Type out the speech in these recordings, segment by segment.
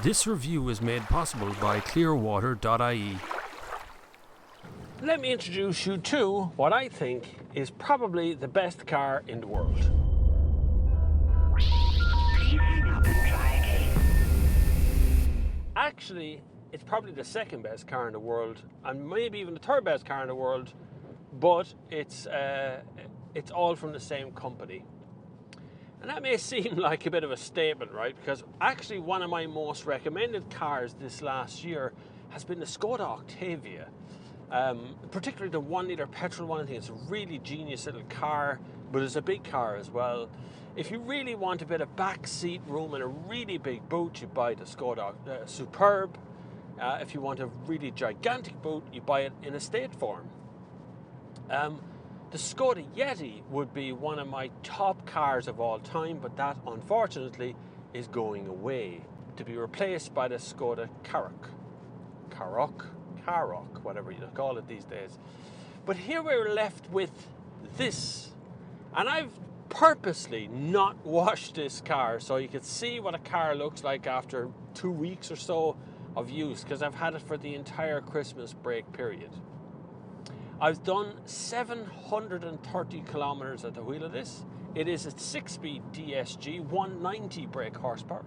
This review is made possible by clearwater.ie. Let me introduce you to what I think is probably the best car in the world. Actually, it's probably the second best car in the world, and maybe even the third best car in the world, but it's all from the same company. And that may seem like a bit of a statement, right? Because actually one of my most recommended cars this last year has been the Skoda Octavia. Particularly the 1 litre petrol one. I think it's a really genius little car, but it's a big car as well. If you really want a bit of back seat room and a really big boot, you buy the Skoda Superb. If you want a really gigantic boot, you buy it in estate form. The Skoda Yeti would be one of my top cars of all time, but that unfortunately is going away to be replaced by the Skoda Karoq, whatever you call it these days. But here we're left with this, and I've purposely not washed this car so you could see what a car looks like after 2 weeks or so of use, because I've had it for the entire Christmas break period. I've done 730 kilometers at the wheel of this. It is a 6-speed DSG, 190 brake horsepower.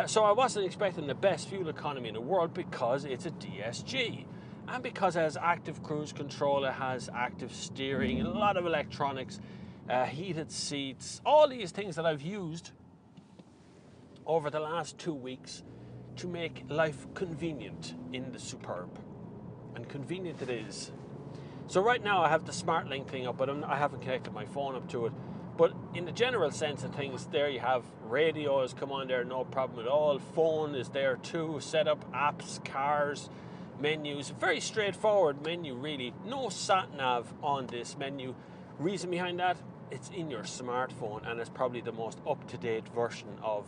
So I wasn't expecting the best fuel economy in the world because it's a DSG. And because it has active cruise control, it has active steering, a lot of electronics, heated seats, all these things that I've used over the last 2 weeks to make life convenient in the Superb. And convenient it is. So right now I have the SmartLink thing up, but I haven't connected my phone up to it. But in the general sense of things, there you have radios come on there, no problem at all. Phone is there too, setup, apps, cars, menus. Very straightforward menu really. No sat-nav on this menu. Reason behind that, it's in your smartphone, and it's probably the most up-to-date version of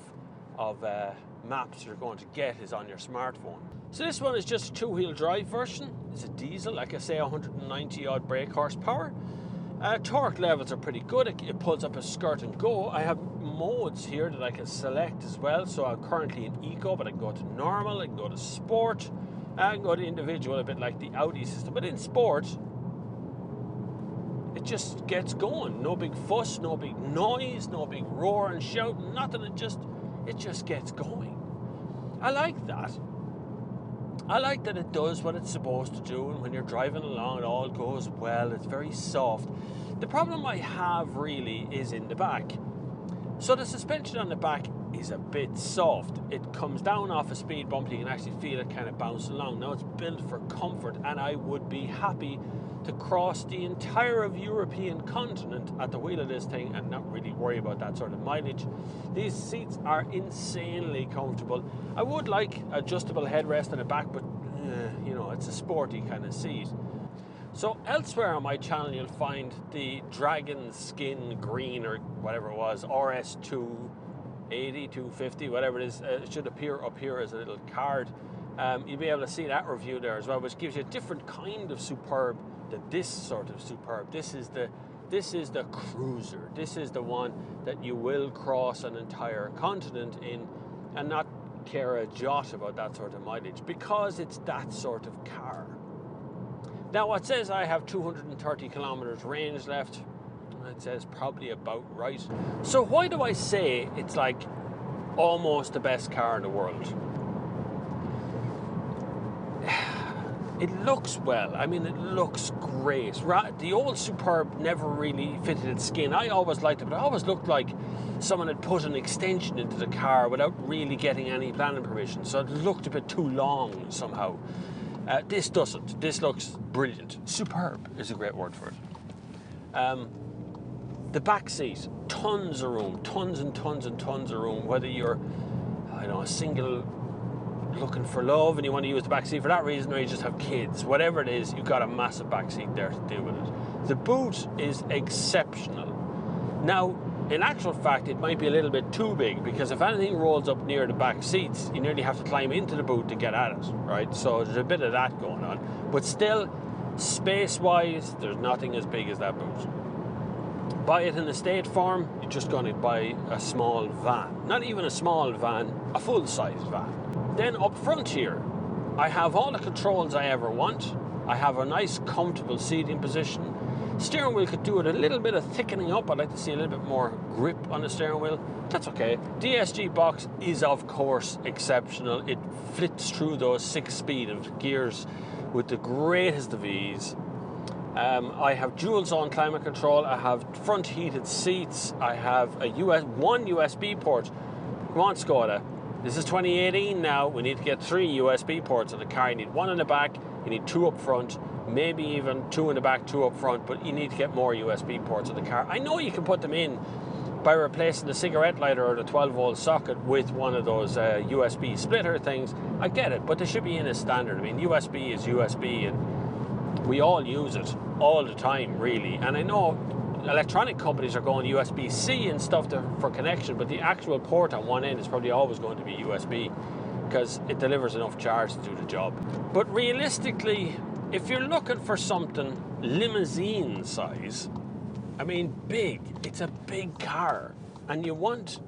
maps you're going to get is on your smartphone. So this one is just a two-wheel drive version. It's a diesel, like I say, 190 odd brake horsepower. Torque levels are pretty good. It pulls up a skirt and go. I have modes here that I can select as well. So I'm currently in eco, but I can go to normal, I can go to sport, I can go to individual, a bit like the Audi system. But in sport, it just gets going. No big fuss, no big noise, no big roar and shout, nothing. It just gets going. I like that. I like that it does what it's supposed to do, and when you're driving along, it all goes well. It's very soft. The problem I have really is in the back. So the suspension on the back is a bit soft. It comes down off a speed bump. You can actually feel it kind of bounce along. Now it's built for comfort, and I would be happy to cross the entire of European continent at the wheel of this thing and not really worry about that sort of mileage. These seats are insanely comfortable. I would like adjustable headrest on the back, but it's a sporty kind of seat. So elsewhere on my channel you'll find the Dragon Skin Green or whatever it was, RS280, 250, whatever it is. It should appear up here as a little card. You'll be able to see that review there as well, which gives you a different kind of Superb than this sort of Superb. This is the cruiser. This is the one that you will cross an entire continent in and not care a jot about that sort of mileage, because it's that sort of car. Now it says I have 230 kilometers range left. It says probably about right. So why do I say it's like almost the best car in the world? It looks well. I mean, it looks great. The old Superb never really fitted its skin. I always liked it, but it always looked like someone had put an extension into the car without really getting any planning permission. So it looked a bit too long somehow. This doesn't. This looks brilliant. Superb is a great word for it. The back seat, tons of room, tons and tons and tons of room. Whether you're, a single looking for love and you want to use the back seat for that reason, or you just have kids, whatever it is, you've got a massive back seat there to deal with it. The boot is exceptional. Now, in actual fact, it might be a little bit too big, because if anything rolls up near the back seats, you nearly have to climb into the boot to get at it, right? So there's a bit of that going on. But still, space-wise, there's nothing as big as that boot. buy it in estate form, you're just going to buy a small van. Not even a small van, a full-size van. Then up front here, I have all the controls I ever want. I have a nice comfortable seating position. Steering wheel could do it a little bit of thickening up. I'd like to see a little bit more grip on the steering wheel. That's okay. DSG box is of course exceptional. It flits through those 6-speed of gears with the greatest of ease. I have dual zone climate control. I have front heated seats. I have one USB port. Come on, Skoda. This is 2018 now. We need to get 3 USB ports in the car. You need 1 in the back. You need 2 up front. Maybe even 2 in the back, 2 up front. But you need to get more USB ports in the car. I know you can put them in by replacing the cigarette lighter or the 12-volt socket with one of those USB splitter things. I get it, but they should be in as standard. I mean, USB is USB, and we all use it all the time, really. And I know electronic companies are going USB-C and stuff for connection, but the actual port on one end is probably always going to be USB because it delivers enough charge to do the job. But realistically, if you're looking for something limousine size, I mean big, it's a big car, and you want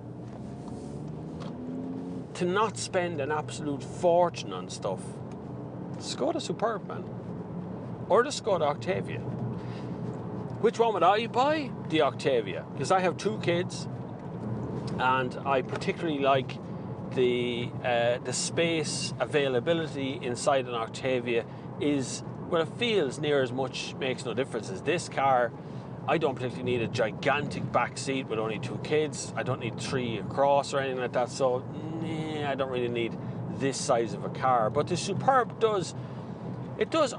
to not spend an absolute fortune on stuff, Skoda Superb, man, or the Skoda Octavia. Which one would I buy? The Octavia, because I have 2 kids, and I particularly like the space availability inside an Octavia is, well, it feels near as much, makes no difference as this car. I don't particularly need a gigantic back seat with only 2 kids. I don't need 3 across or anything like that, so I don't really need this size of a car. But the Superb does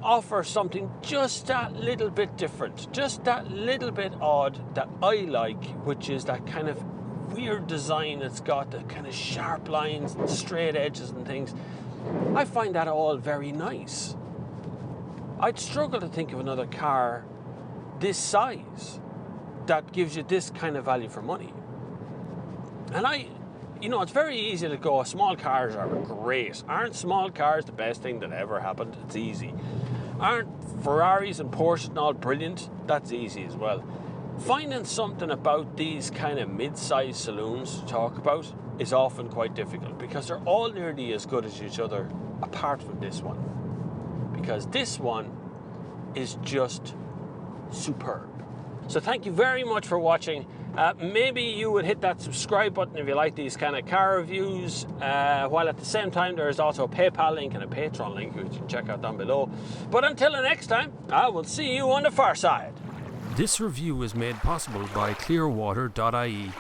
offer something just that little bit different, just that little bit odd that I like, which is that kind of weird design. It's got the kind of sharp lines and straight edges and things. I find that all very nice. I'd struggle to think of another car this size that gives you this kind of value for money. And it's very easy to go, small cars are great. Aren't small cars the best thing that ever happened? It's easy. Aren't Ferraris and Porsches and all brilliant? That's easy as well. Finding something about these kind of mid-sized saloons to talk about is often quite difficult because they're all nearly as good as each other apart from this one. Because this one is just superb. So thank you very much for watching. Maybe you would hit that subscribe button if you like these kind of car reviews, while at the same time there is also a PayPal link and a Patreon link which you can check out down below. But until the next time, I will see you on the far side. This review was made possible by clearwater.ie.